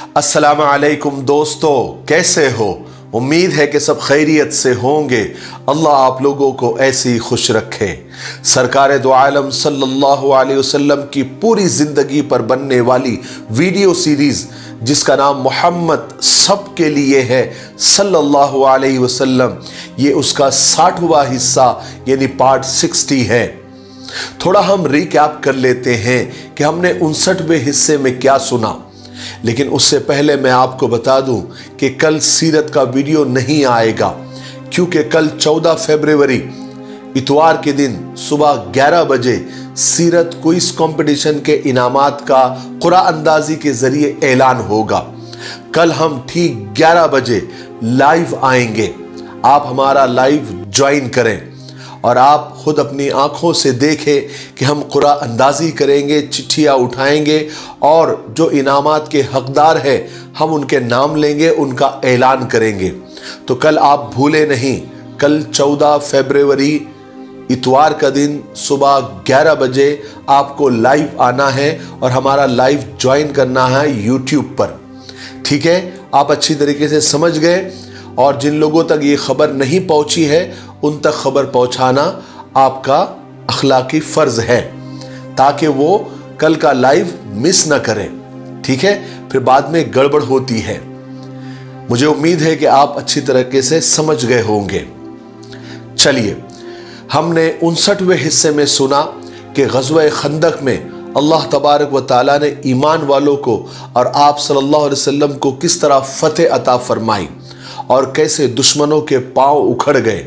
अस्सलाम वालेकुम दोस्तों, कैसे हो? उम्मीद है कि सब खैरियत से होंगे। अल्लाह आप लोगों को ऐसे ही खुश रखे। सरकार दो आलम सल्लल्लाहु अलैहि वसल्लम की पूरी ज़िंदगी पर बनने वाली वीडियो सीरीज़ जिसका नाम मोहम्मद सब के लिए है सल्लल्लाहु अलैहि वसल्लम, ये उसका 60वां हिस्सा यानी पार्ट 60 है। थोड़ा हम रिकैप कर लेते हैं कि हमने 59वें हिस्से में क्या सुना। लेकिन उससे पहले मैं आपको बता दूं कि कल सीरत का वीडियो नहीं आएगा, क्योंकि कल 14 फरवरी इतवार के दिन सुबह 11 बजे सीरत क्विज कंपटीशन के इनामात का कुरान अंदाजी के जरिए ऐलान होगा। कल हम ठीक 11 बजे लाइव आएंगे। आप हमारा लाइव ज्वाइन करें और आप खुद अपनी आंखों से देखें कि हम कुरान अंदाजी करेंगे, चिट्ठियाँ उठाएंगे और जो इनामात के हकदार हैं हम उनके नाम लेंगे, उनका ऐलान करेंगे। तो कल आप भूले नहीं, कल 14 फरवरी इतवार का दिन सुबह 11 बजे आपको लाइव आना है और हमारा लाइव ज्वाइन करना है यूट्यूब पर। ठीक है, आप अच्छी तरीके से समझ गए। और जिन लोगों तक ये खबर नहीं पहुंची है उन तक खबर पहुंचाना आपका अखलाकी फर्ज है, ताकि वो कल का लाइव मिस ना करें। ठीक है, फिर बाद में गड़बड़ होती है। मुझे उम्मीद है कि आप अच्छी तरीके से समझ गए होंगे। चलिए, हमने 59वें हिस्से में सुना कि ग़ज़वा खंदक में अल्लाह तबारक व तआला ने ईमान वालों को और आप सल्लल्लाहु अलैहि वसल्लम को किस तरह फतेह अता फरमाई और कैसे दुश्मनों के पांव उखड़ गए।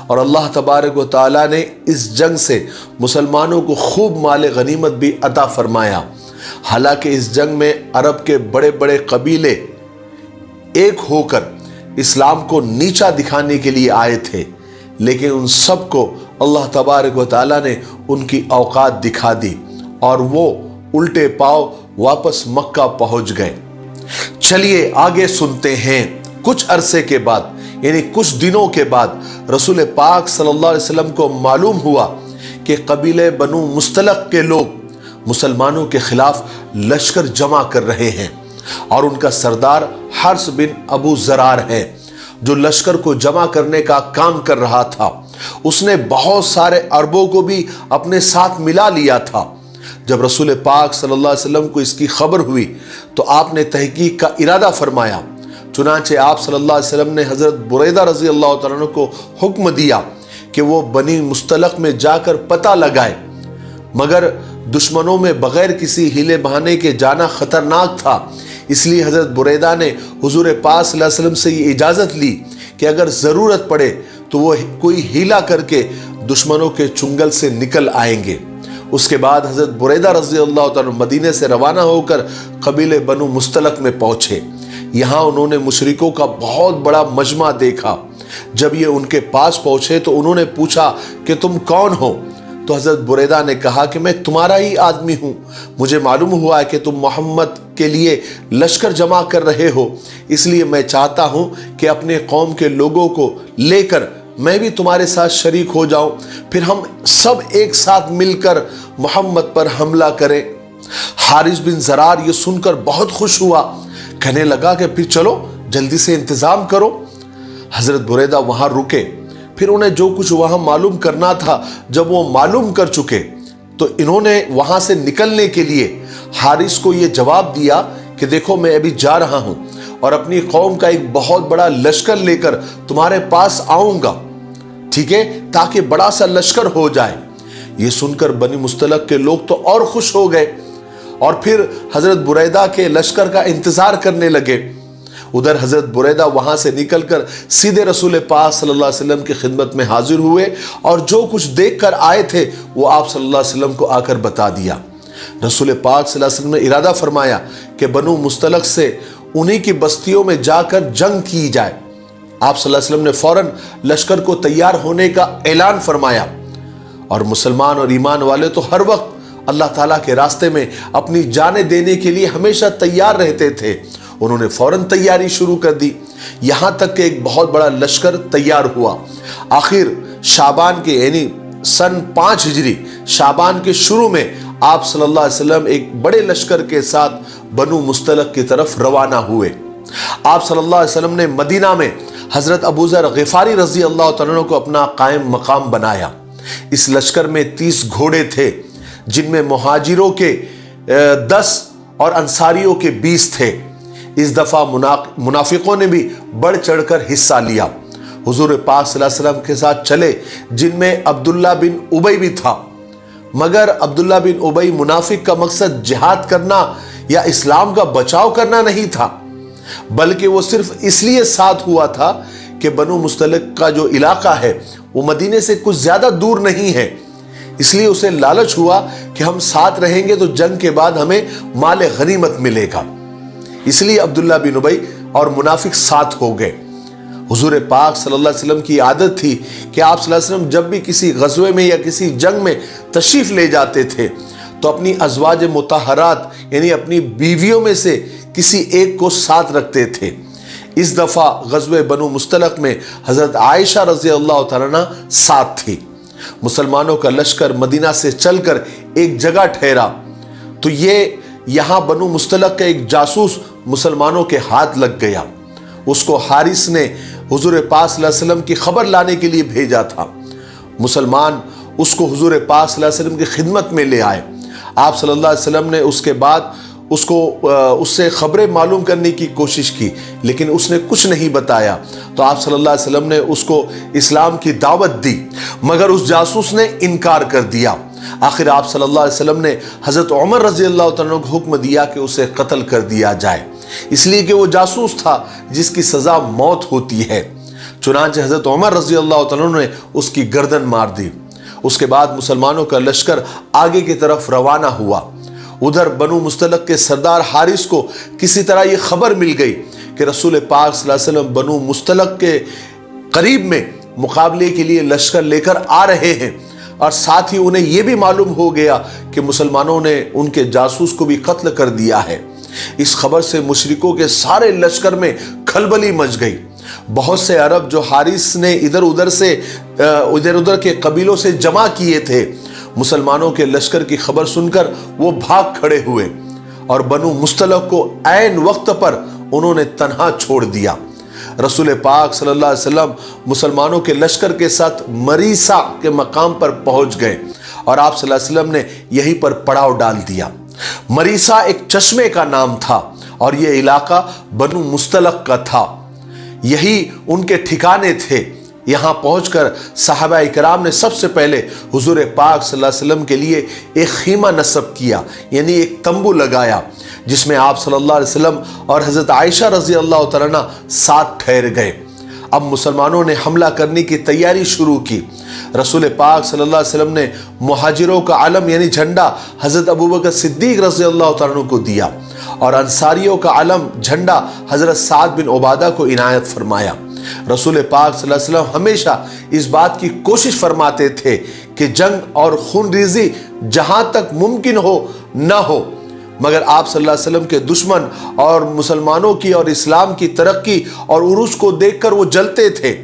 और अल्लाह तबारक व तआला ने इस जंग से मुसलमानों को खूब माल गनीमत भी अता फरमाया। हालांकि इस जंग में अरब के बड़े बड़े कबीले एक होकर इस्लाम को नीचा दिखाने के लिए आए थे, लेकिन उन सब को अल्लाह तबारक व तआला ने उनकी औकात दिखा दी और वो उल्टे पांव वापस मक्का पहुंच गए। चलिए आगे सुनते हैं। कुछ अरसे के बाद यानी कुछ दिनों के बाद रसूल पाक सल्लल्लाहु अलैहि वसल्लम को मालूम हुआ कि कबीले बनु मुस्तलक के लोग मुसलमानों के खिलाफ लश्कर जमा कर रहे हैं और उनका सरदार हर्ष बिन अबू ज़रार है जो लश्कर को जमा करने का काम कर रहा था। उसने बहुत सारे अरबों को भी अपने साथ मिला लिया था। जब रसूल पाक सल्लल्लाहु अलैहि वसल्लम को इसकी खबर हुई तो आपने तहकीक का इरादा फरमाया। चुनांचे आप सल्लल्लाहु अलैहि वसल्लम ने हज़रत बुरैदा रज़ी अल्लाह तआला अन्हु को हुक्म दिया कि वो बनी मुस्तलक में जाकर पता लगाए, मगर दुश्मनों में बगैर किसी हीले बहाने के जाना खतरनाक था। इसलिए हज़रत बुरैदा ने हुजूर पाक सल्लल्लाहु अलैहि वसल्लम से ये इजाज़त ली कि अगर ज़रूरत पड़े तो वो कोई हीला करके दुश्मनों के चुंगल से निकल आएंगे। उसके बाद हज़रत बुरैदा रज़ी अल्लाह तआला अन्हु मदीने से रवाना होकर कबीले बनु मुस्तलक में पहुँचे। यहाँ उन्होंने मुशरिकों का बहुत बड़ा मजमा देखा। जब ये उनके पास पहुँचे तो उन्होंने पूछा कि तुम कौन हो? तो हज़रत बुरैदा ने कहा कि मैं तुम्हारा ही आदमी हूँ। मुझे मालूम हुआ है कि तुम मोहम्मद के लिए लश्कर जमा कर रहे हो, इसलिए मैं चाहता हूँ कि अपने कौम के लोगों को लेकर मैं भी तुम्हारे साथ शरीक हो जाऊं, फिर हम सब एक साथ मिलकर मोहम्मद पर हमला करें। हारिस बिन ज़रार ये सुनकर बहुत खुश हुआ, कहने लगा कि फिर चलो जल्दी से इंतज़ाम करो। हज़रत बुरैदा वहाँ रुके। फिर उन्हें जो कुछ वहाँ मालूम करना था जब वो मालूम कर चुके तो इन्होंने वहाँ से निकलने के लिए हारिस को ये जवाब दिया कि देखो, मैं अभी जा रहा हूँ और अपनी कौम का एक बहुत बड़ा लश्कर लेकर तुम्हारे पास आऊँगा, ठीक है, ताकि बड़ा सा लश्कर हो जाए। ये सुनकर बनी मुस्तलक के लोग तो और खुश हो गए और फिर हज़रत बुरैदा के लश्कर का इंतज़ार करने लगे। उधर हज़रत बुरैदा वहाँ से निकलकर सीधे रसूल पाक सल्लल्लाहु अलैहि वसल्लम की खिदमत में हाजिर हुए और जो कुछ देख कर आए थे वो आप सल्लल्लाहु अलैहि वसल्लम को आकर बता दिया। रसूल पाक सल्लल्लाहु अलैहि वसल्लम ने इरादा फरमाया कि बनु मुस्तलक से उन्हीं की बस्तियों में जाकर जंग की जाए। आप सल्लल्लाहु अलैहि वसल्लम ने फौरन लश्कर को तैयार होने का ऐलान फरमाया और मुसलमान और ईमान वाले तो हर वक्त अल्लाह ताला के रास्ते में अपनी जानें देने के लिए हमेशा तैयार रहते थे। उन्होंने फौरन तैयारी शुरू कर दी, यहाँ तक कि एक बहुत बड़ा लश्कर तैयार हुआ। आखिर शाबान के यानी सन 5 हिजरी शाबान के शुरू में आप सल्लल्लाहु अलैहि वसल्लम एक बड़े लश्कर के साथ بنو مستلق کی طرف روانہ ہوئے۔ آپ صلی اللہ علیہ وسلم نے مدینہ میں حضرت ابو ذر غفاری رضی اللہ تعالیٰ عنہ کو اپنا قائم مقام بنایا۔ اس لشکر میں 30 گھوڑے تھے، جن میں مہاجروں کے 10 اور انصاریوں کے 20 تھے۔ اس دفعہ منافقوں نے بھی بڑھ چڑھ کر حصہ لیا، حضور پاک صلی اللہ علیہ وسلم کے ساتھ چلے، جن میں عبداللہ بن ابی بھی تھا۔ مگر عبداللہ بن ابی منافق کا مقصد جہاد کرنا یا اسلام کا بچاؤ کرنا نہیں تھا، بلکہ وہ صرف اس لیے ساتھ ہوا تھا کہ بنو مستلق کا جو علاقہ ہے وہ مدینے سے کچھ زیادہ دور نہیں ہے، اس لیے اسے لالچ ہوا کہ ہم ساتھ رہیں گے تو جنگ کے بعد ہمیں مال غنیمت ملے گا، اس لیے عبداللہ بن ابی اور منافق ساتھ ہو گئے۔ حضور پاک صلی اللہ علیہ وسلم کی عادت تھی کہ آپ صلی اللہ علیہ وسلم جب بھی کسی غزوے میں یا کسی جنگ میں تشریف لے جاتے تھے تو اپنی ازواج مطہرات یعنی اپنی بیویوں میں سے کسی ایک کو ساتھ رکھتے تھے۔ اس دفعہ غزوہ بنو مستلق میں حضرت عائشہ رضی اللہ تعالیٰ عنہ ساتھ تھی۔ مسلمانوں کا لشکر مدینہ سے چل کر ایک جگہ ٹھہرا تو یہاں بنو مستلق کا ایک جاسوس مسلمانوں کے ہاتھ لگ گیا۔ اس کو حارث نے حضور پاک صلی اللہ علیہ وسلم کی خبر لانے کے لیے بھیجا تھا۔ مسلمان اس کو حضور پاک صلی اللہ علیہ وسلم کی خدمت میں لے آئے۔ آپ صلی اللہ علیہ وسلم نے اس کے بعد اس سے خبریں معلوم کرنے کی کوشش کی، لیکن اس نے کچھ نہیں بتایا، تو آپ صلی اللہ علیہ وسلم نے اس کو اسلام کی دعوت دی، مگر اس جاسوس نے انکار کر دیا۔ آخر آپ صلی اللہ علیہ وسلم نے حضرت عمر رضی اللہ تعالیٰ عنہ کو حکم دیا کہ اسے قتل کر دیا جائے، اس لیے کہ وہ جاسوس تھا جس کی سزا موت ہوتی ہے۔ چنانچہ حضرت عمر رضی اللہ تعالیٰ عنہ نے اس کی گردن مار دی۔ اس کے بعد مسلمانوں کا لشکر آگے کی طرف روانہ ہوا۔ ادھر بنو مستلق کے سردار حارث کو کسی طرح یہ خبر مل گئی کہ رسول پاک صلی اللہ علیہ وسلم بنو مستلق کے قریب میں مقابلے کے لیے لشکر لے کر آ رہے ہیں، اور ساتھ ہی انہیں یہ بھی معلوم ہو گیا کہ مسلمانوں نے ان کے جاسوس کو بھی قتل کر دیا ہے۔ اس خبر سے مشرکوں کے سارے لشکر میں کھلبلی مچ گئی۔ بہت سے عرب جو حارث نے ادھر ادھر کے قبیلوں سے جمع کیے تھے، مسلمانوں کے لشکر کی خبر سن کر وہ بھاگ کھڑے ہوئے اور بنو مستلق کو عین وقت پر انہوں نے تنہا چھوڑ دیا۔ رسول پاک صلی اللہ علیہ وسلم مسلمانوں کے لشکر کے ساتھ مریسا کے مقام پر پہنچ گئے اور آپ صلی اللہ علیہ وسلم نے یہیں پر پڑاؤ ڈال دیا۔ مریسا ایک چشمے کا نام تھا اور یہ علاقہ بنو مستلق کا تھا، یہی ان کے ٹھکانے تھے۔ یہاں پہنچ کر صحابہ اکرام نے سب سے پہلے حضور پاک صلی اللہ علیہ وسلم کے لیے ایک خیمہ نصب کیا، یعنی ایک تمبو لگایا، جس میں آپ صلی اللہ علیہ وسلم اور حضرت عائشہ رضی اللہ تعالیٰ عنہ ساتھ ٹھہر گئے۔ اب مسلمانوں نے حملہ کرنے کی تیاری شروع کی۔ رسول پاک صلی اللہ علیہ وسلم نے مہاجروں کا علم یعنی جھنڈا حضرت ابوبکر صدیق رضی اللہ تعالیٰ عنہ کو دیا، اور انصاریوں کا علم جھنڈا حضرت سعد بن عبادہ کو عنایت فرمایا۔ رسول پاک صلی اللہ علیہ وسلم ہمیشہ اس بات کی کوشش فرماتے تھے کہ جنگ اور خون ریزی جہاں تک ممکن ہو نہ ہو، مگر آپ صلی اللہ علیہ وسلم کے دشمن اور مسلمانوں کی اور اسلام کی ترقی اور عروج کو دیکھ کر وہ جلتے تھے۔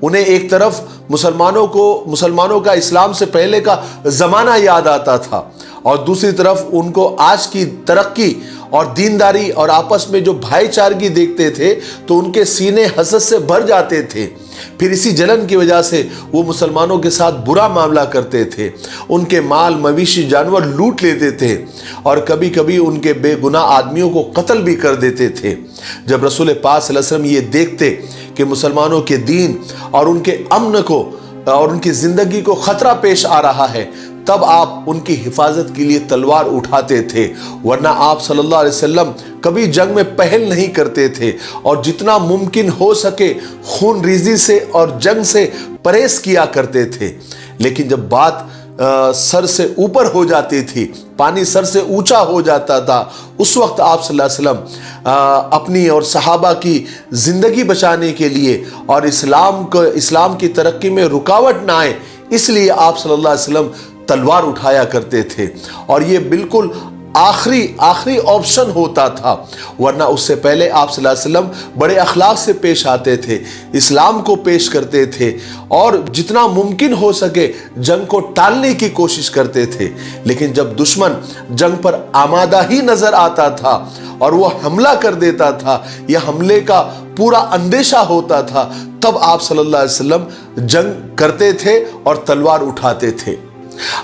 انہیں ایک طرف مسلمانوں کا اسلام سے پہلے کا زمانہ یاد آتا تھا، اور دوسری طرف ان کو آج کی ترقی اور دینداری اور آپس میں جو بھائی چارگی دیکھتے تھے تو ان کے سینے حسد سے بھر جاتے تھے۔ پھر اسی جلن کی وجہ سے وہ مسلمانوں کے ساتھ برا معاملہ کرتے تھے، ان کے مال مویشی جانور لوٹ لیتے تھے، اور کبھی کبھی ان کے بے گناہ آدمیوں کو قتل بھی کر دیتے تھے۔ جب رسول پاک صلی اللہ علیہ وسلم یہ دیکھتے کہ مسلمانوں کے دین اور ان کے امن کو اور ان کی زندگی کو خطرہ پیش آ رہا ہے، تب آپ ان کی حفاظت کے لیے تلوار اٹھاتے تھے، ورنہ آپ صلی اللہ علیہ وسلم کبھی جنگ میں پہل نہیں کرتے تھے، اور جتنا ممکن ہو سکے خون ریزی سے اور جنگ سے پرہیز کیا کرتے تھے۔ لیکن جب بات سر سے اوپر ہو جاتی تھی، پانی سر سے اونچا ہو جاتا تھا، اس وقت آپ صلی اللہ علیہ وسلم اپنی اور صحابہ کی زندگی بچانے کے لیے اور اسلام کی ترقی میں رکاوٹ نہ آئے، اس لیے آپ صلی اللہ علیہ وسلم تلوار اٹھایا کرتے تھے۔ اور یہ بالکل आखिरी ऑप्शन होता था, वरना उससे पहले आप सल्लल्लाहु अलैहि वसल्लम बड़े अखलाक से पेश आते थे, इस्लाम को पेश करते थे और जितना मुमकिन हो सके जंग को टालने की कोशिश करते थे। लेकिन जब दुश्मन जंग पर आमादा ही नजर आता था और वो हमला कर देता था या हमले का पूरा अंदेशा होता था, तब आप सल्लल्लाहु अलैहि वसल्लम जंग करते थे और तलवार उठाते थे।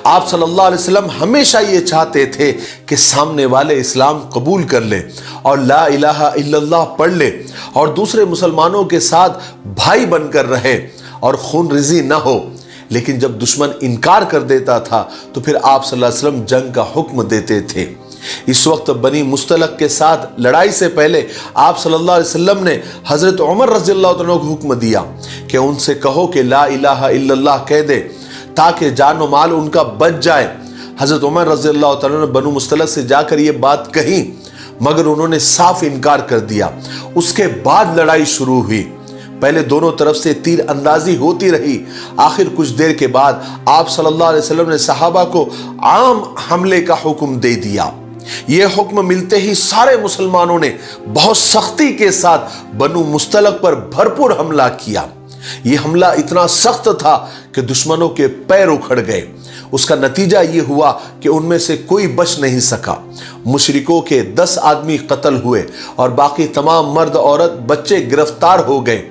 आप सल्लल्लाहु अलैहि वसल्लम हमेशा ये चाहते थे कि सामने वाले इस्लाम कबूल कर ले और ला इलाहा इल्लल्लाह पढ़ ले और दूसरे मुसलमानों के साथ भाई बनकर रहे और खून रिजी न हो। लेकिन जब दुश्मन इनकार कर देता था तो फिर आप सल्लल्लाहु अलैहि वसल्लम जंग का हुक्म देते थे। इस वक्त बनी मुस्तलक के साथ लड़ाई से पहले आप सल्लल्लाहु अलैहि वसल्लम ने हजरत उमर रज़ियल्लाहु अन्हु को हुक्म दिया कि उनसे कहो कि ला इलाहा इल्लल्लाह कह दे ताकि जान और माल उनका बच जाए। हजरत उमर रज़ियल्लाहु अन्हु ने बनु मुस्तलक से जाकर ये बात कही, मगर उन्होंने साफ इनकार कर दिया। उसके बाद लड़ाई शुरू हुई। पहले दोनों तरफ से तीर अंदाजी होती रही। आखिर कुछ देर के बाद आप सल्लल्लाहु अलैहि वसल्लम ने सहाबा को आम हमले का हुक्म दे दिया। यह हुक्म मिलते ही सारे मुसलमानों ने बहुत सख्ती के साथ बनु मुस्तलक पर भरपूर हमला किया। यह हमला इतना सख्त था कि दुश्मनों के पैर उखड़ गए। उसका नतीजा यह हुआ कि उनमें से कोई बच नहीं सका। मुशरिकों के 10 आदमी कत्ल हुए और बाकी तमाम मर्द औरत बच्चे गिरफ्तार हो गए।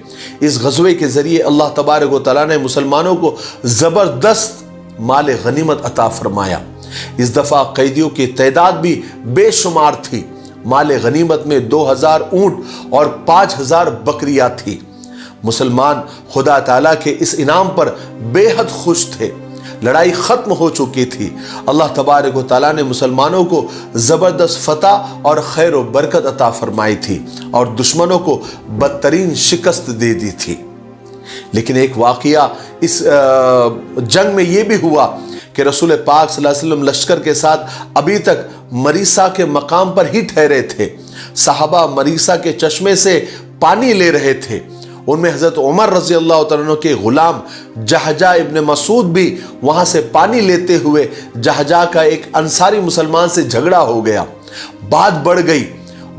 इस गज़वे के जरिए अल्लाह तबारक व तआला ने मुसलमानों को जबरदस्त माल गनीमत अता फरमाया। इस दफा कैदियों की तादाद भी बेशुमार थी। माल गनीमत में 2000 ऊंट और 5000 बकरियां थी। मुसलमान खुदा ताला के इस इनाम पर बेहद खुश थे। लड़ाई खत्म हो चुकी थी। अल्लाह तबारक व तआला ने मुसलमानों को जबरदस्त फतह और खैर व बरकत अता फरमाई थी और दुश्मनों को बदतरीन शिकस्त दे दी थी। लेकिन एक वाकया इस जंग में यह भी हुआ कि रसूल पाक सल्लल्लाहु अलैहि वसल्लम लश्कर के साथ अभी तक मरीसा के मकाम पर ही ठहरे थे। सहाबा मरीसा के चश्मे से पानी ले रहे थे। उनमें हजरत उमर रज़ियल्लाहु अन्हु के गुलाम जहजा इब्न मसूद भी वहां से पानी लेते हुए जहजा का एक अंसारी मुसलमान से झगड़ा हो गया। बात बढ़ गई।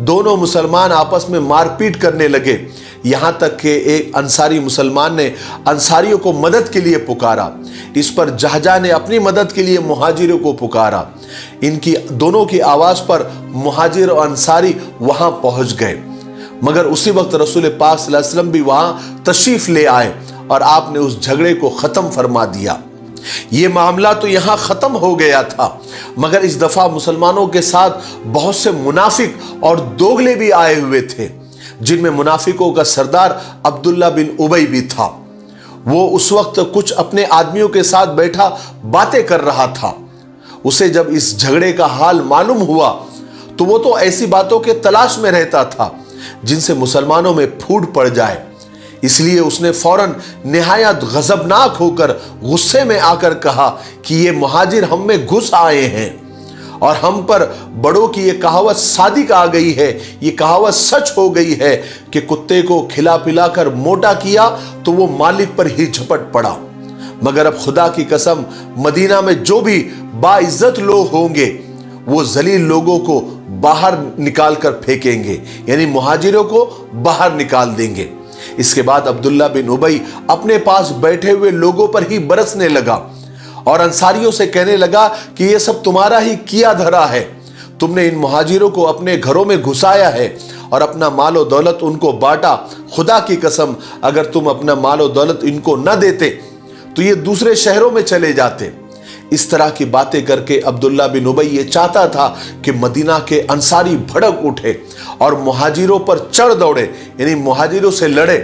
दोनों मुसलमान आपस में मारपीट करने लगे। यहां तक कि एक अंसारी मुसलमान ने अंसारियों को मदद के लिए पुकारा। इस पर जहजा ने अपनी मदद के लिए मुहाजिरों को पुकारा। इनकी दोनों की आवाज पर मुहाजिर और अंसारी वहां पहुंच गए। मगर उसी वक्त रसूल पाक सल्लल्लाहु अलैहि वसल्लम भी वहां तशरीफ ले आए और आपने उस झगड़े को खत्म फरमा दिया। ये मामला तो यहां खत्म हो गया था, मगर इस दफा मुसलमानों के साथ बहुत से मुनाफिक और दोगले भी आए हुए थे, जिनमें मुनाफिकों का सरदार अब्दुल्ला बिन उबई भी था। वो उस वक्त कुछ अपने आदमियों के साथ बैठा बातें कर रहा था। उसे जब इस झगड़े का हाल मालूम हुआ तो वो तो ऐसी बातों के तलाश में रहता था जिनसे मुसलमानों में फूट पड़ जाए। इसलिए उसने फौरन निहायत गजबनाक होकर गुस्से में आकर कहा कि ये मुहाजिर हम में घुस आए हैं और हम पर बड़ों की ये कहावत सादिक आ गई है, ये कहावत सच हो गई है कि कुत्ते को खिला पिला कर मोटा किया तो वो मालिक पर ही झपट पड़ा। मगर अब खुदा की कसम, मदीना में जो भी बाइज्जत लोग होंगे वो जलील लोगों को बाहर निकाल कर फेंकेंगे, यानी मुहाजिरों को बाहर निकाल देंगे। इसके बाद अब्दुल्ला बिन उबई अपने पास बैठे हुए लोगों पर ही बरसने लगा और अंसारियों से कहने लगा कि ये सब तुम्हारा ही किया धरा है। तुमने इन मुहाजिरों को अपने घरों में घुसाया है और अपना मालो दौलत उनको बांटा। खुदा की कसम, अगर तुम अपना मालो दौलत इनको न देते तो ये दूसरे शहरों में चले जाते। इस तरह की बातें करके अब्दुल्ला बिन उबई ये चाहता था कि मदीना के अंसारी भड़क उठे और मुहाजिरों पर चढ़ दौड़े, यानी मुहाजिरों से लड़े।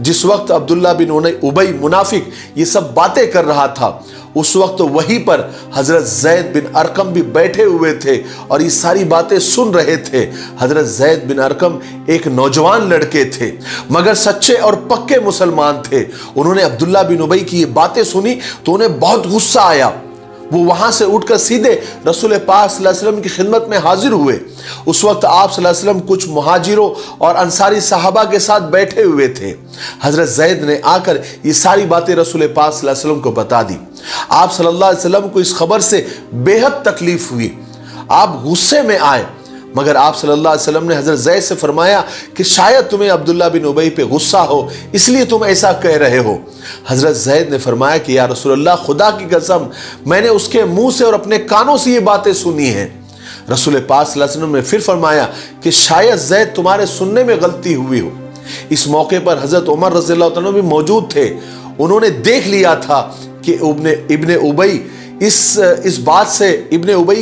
जिस वक्त अब्दुल्ला बिन उबई मुनाफिक ये सब बातें कर रहा था, उस वक्त वहीं पर हजरत जैद बिन अरकम भी बैठे हुए थे और ये सारी बातें सुन रहे थे। हजरत जैद बिन अरकम एक नौजवान लड़के थे, मगर सच्चे और पक्के मुसलमान थे। उन्होंने अब्दुल्ला बिन उबई की ये बातें सुनी तो उन्हें बहुत गुस्सा आया। वो वहां से उठकर सीधे रसूल पाक सल्लल्लाहु अलैहि वसल्लम की खिदमत में हाजिर हुए। उस वक्त आप सल्लल्लाहु अलैहि वसल्लम कुछ मुहाजिरों और अंसारी सहाबा के साथ बैठे हुए थे। हजरत जैद ने आकर ये सारी बातें रसूल पाक सल्लल्लाहु अलैहि वसल्लम को बता दी। आप सल्लल्लाहु अलैहि वसल्लम को इस खबर से बेहद तकलीफ हुई। آپ غصے میں آئے، مگر آپ صلی اللہ علیہ وسلم نے حضرت زید سے فرمایا کہ شاید تمہیں عبداللہ بن ابی پہ غصہ ہو، اس لیے تم ایسا کہہ رہے ہو۔ حضرت زید نے فرمایا کہ یا رسول اللہ، خدا کی قسم میں نے اس کے منہ سے اور اپنے کانوں سے یہ باتیں سنی ہیں۔ رسول پاک صلی اللہ علیہ وسلم نے پھر فرمایا کہ شاید زید تمہارے سننے میں غلطی ہوئی ہو۔ اس موقع پر حضرت عمر رضی اللہ عنہ بھی موجود تھے، انہوں نے دیکھ لیا تھا کہ ابن ابی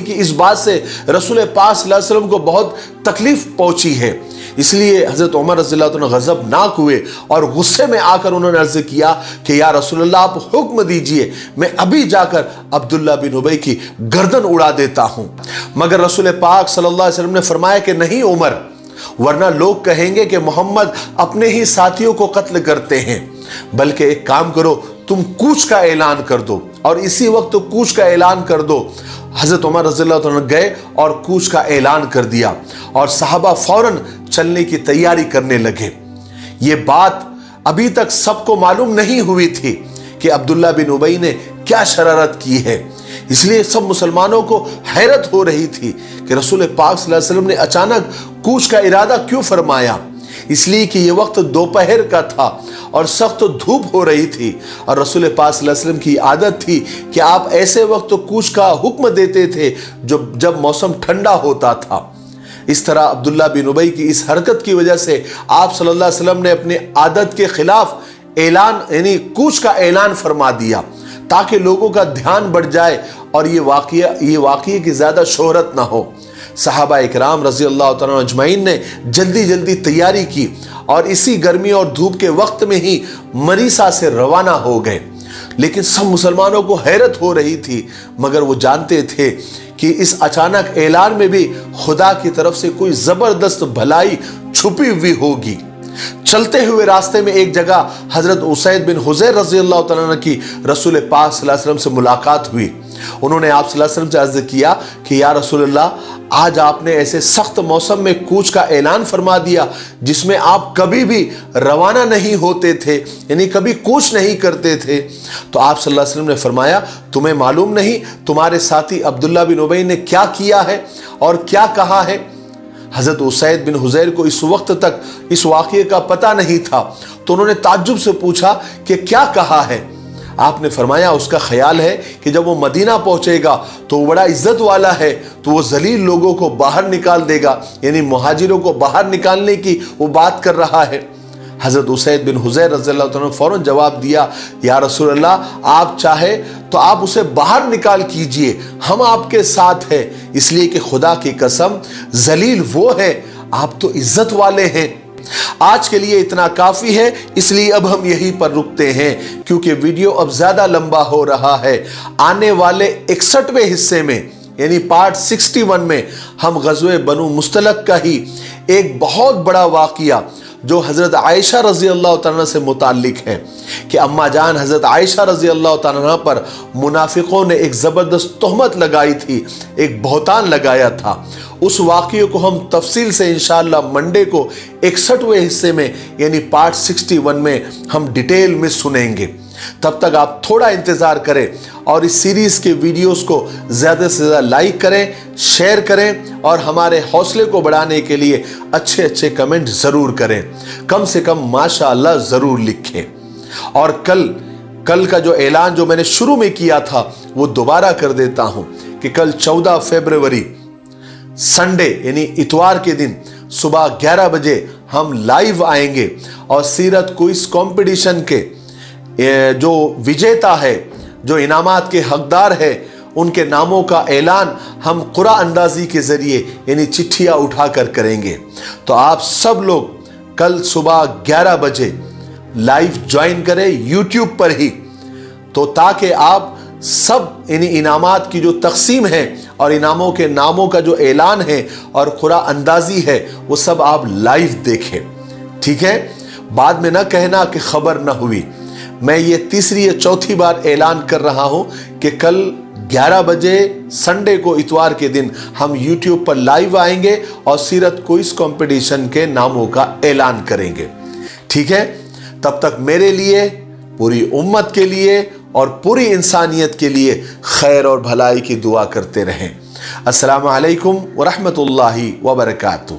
کی اس بات سے رسول پاک صلی اللہ علیہ وسلم کو بہت تکلیف پہنچی ہے، اس لیے حضرت عمر رضی اللہ عنہ غضبناک ہوئے اور غصے میں آ کر انہوں نے عرض کیا کہ یا رسول اللہ آپ حکم دیجئے، میں ابھی جا کر عبداللہ بن ابی کی گردن اڑا دیتا ہوں۔ مگر رسول پاک صلی اللہ علیہ وسلم نے فرمایا کہ نہیں عمر، ورنہ لوگ کہیں گے کہ محمد اپنے ہی ساتھیوں کو قتل کرتے ہیں، بلکہ ایک کام کرو، تم کوچ کا اعلان کر دو، اور اسی وقت کوچ کا اعلان کر دو۔ حضرت عمر رضی اللہ عنہ گئے اور کوچ کا اعلان کر دیا، اور صحابہ فوراً چلنے کی تیاری کرنے لگے۔ یہ بات ابھی تک سب کو معلوم نہیں ہوئی تھی کہ عبداللہ بن ابی نے کیا شرارت کی ہے، اس لیے سب مسلمانوں کو حیرت ہو رہی تھی کہ رسول پاک صلی اللہ علیہ وسلم نے اچانک کوچ کا ارادہ کیوں فرمایا۔ اس لیے کہ یہ وقت دوپہر کا تھا اور سخت دھوپ ہو رہی تھی، اور رسول پاک صلی اللہ علیہ وسلم کی عادت تھی کہ آپ ایسے وقت کوچ کا حکم دیتے تھے جب موسم ٹھنڈا ہوتا تھا۔ اس طرح عبداللہ بن ابی کی اس حرکت کی وجہ سے آپ صلی اللہ علیہ وسلم نے اپنے عادت کے خلاف اعلان یعنی کوچ کا اعلان فرما دیا، تاکہ لوگوں کا دھیان بڑھ جائے اور یہ واقعے کی زیادہ شہرت نہ ہو۔ صحابہ اکرام رضی اللہ تعالیٰ اجمعین نے جلدی تیاری کی اور اسی گرمی اور دھوپ کے وقت میں ہی مریسا سے روانہ ہو گئے۔ لیکن سب مسلمانوں کو حیرت ہو رہی تھی، مگر وہ جانتے تھے کہ اس اچانک اعلان میں بھی خدا کی طرف سے کوئی زبردست بھلائی چھپی ہوئی ہوگی۔ چلتے ہوئے راستے میں ایک جگہ حضرت اسید بن حضیر رضی اللہ تعالیٰ عنہ کی رسول پاک صلی اللہ علیہ وسلم سے ملاقات ہوئی۔ انہوں نے آپ صلی اللہ علیہ وسلم سے عرض کیا کہ یا رسول اللہ، آج آپ نے ایسے سخت موسم میں کوچ کا اعلان فرما دیا جس میں آپ کبھی بھی روانہ نہیں ہوتے تھے، یعنی کبھی کوچ نہیں کرتے تھے۔ تو آپ صلی اللہ علیہ وسلم نے فرمایا تمہیں معلوم نہیں تمہارے ساتھی عبداللہ بن ابی نے کیا کیا ہے اور کیا کہا ہے؟ حضرت اسید بن حضیر کو اس وقت تک اس واقعے کا پتہ نہیں تھا، تو انہوں نے تعجب سے پوچھا کہ کیا کہا ہے؟ آپ نے فرمایا اس کا خیال ہے کہ جب وہ مدینہ پہنچے گا تو وہ بڑا عزت والا ہے، تو وہ ذلیل لوگوں کو باہر نکال دے گا، یعنی مہاجروں کو باہر نکالنے کی وہ بات کر رہا ہے۔ حضرت اسید بن حضیر رضی اللہ عنہ فوراً جواب دیا، یا رسول اللہ، آپ چاہے تو آپ اسے باہر نکال کیجئے، ہم آپ کے ساتھ ہیں، اس لیے کہ خدا کی قسم ذلیل وہ ہے، آپ تو عزت والے ہیں۔ آج کے لیے اتنا کافی ہے، اس لیے اب ہم یہیں پر رکتے ہیں کیونکہ ویڈیو اب زیادہ لمبا ہو رہا ہے۔ آنے والے 61ویں حصے میں یعنی پارٹ 61 میں ہم غزوہ بنو مستلق کا ہی ایک بہت بڑا واقعہ جو حضرت عائشہ رضی اللہ تعالیٰ سے متعلق ہے کہ اماں جان حضرت عائشہ رضی اللہ تعالیٰ پر منافقوں نے ایک زبردست تہمت لگائی تھی، ایک بہتان لگایا تھا۔ اس واقعے کو ہم تفصیل سے انشاءاللہ منڈے کو 61ویں حصے میں یعنی پارٹ 61 میں ہم ڈیٹیل میں سنیں گے۔ تب تک آپ تھوڑا انتظار کریں اور اس سیریز کے ویڈیوز کو زیادہ سے زیادہ لائک کریں، شیئر کریں اور ہمارے حوصلے کو بڑھانے کے لیے اچھے کمنٹ ضرور کریں، کم سے کم ماشاءاللہ ضرور لکھیں۔ اور کل کا جو اعلان جو میں نے شروع میں کیا تھا وہ دوبارہ کر دیتا ہوں کہ کل 14 فروری سنڈے یعنی اتوار کے دن صبح 11 بجے ہم لائیو آئیں گے اور سیرت کوئز کمپٹیشن کے جو وجیتا ہے، جو انعامات کے حقدار ہے، ان کے ناموں کا اعلان ہم قرعہ اندازی کے ذریعے یعنی چٹھیاں اٹھا کر کریں گے۔ تو آپ سب لوگ کل صبح 11 بجے لائیو جوائن کریں یوٹیوب پر ہی، تو تاکہ آپ سب یعنی انعامات کی جو تقسیم ہے اور انعاموں کے ناموں کا جو اعلان ہے اور قرعہ اندازی ہے وہ سب آپ لائیو دیکھیں، ٹھیک ہے؟ بعد میں نہ کہنا کہ خبر نہ ہوئی۔ میں یہ تیسری یا چوتھی بار اعلان کر رہا ہوں کہ کل 11 بجے سنڈے کو اتوار کے دن ہم یوٹیوب پر لائیو آئیں گے اور سیرت کوئز کمپٹیشن کے ناموں کا اعلان کریں گے، ٹھیک ہے؟ تب تک میرے لیے، پوری امت کے لیے اور پوری انسانیت کے لیے خیر اور بھلائی کی دعا کرتے رہیں۔ السلام علیکم ورحمۃ اللہ وبرکاتہ.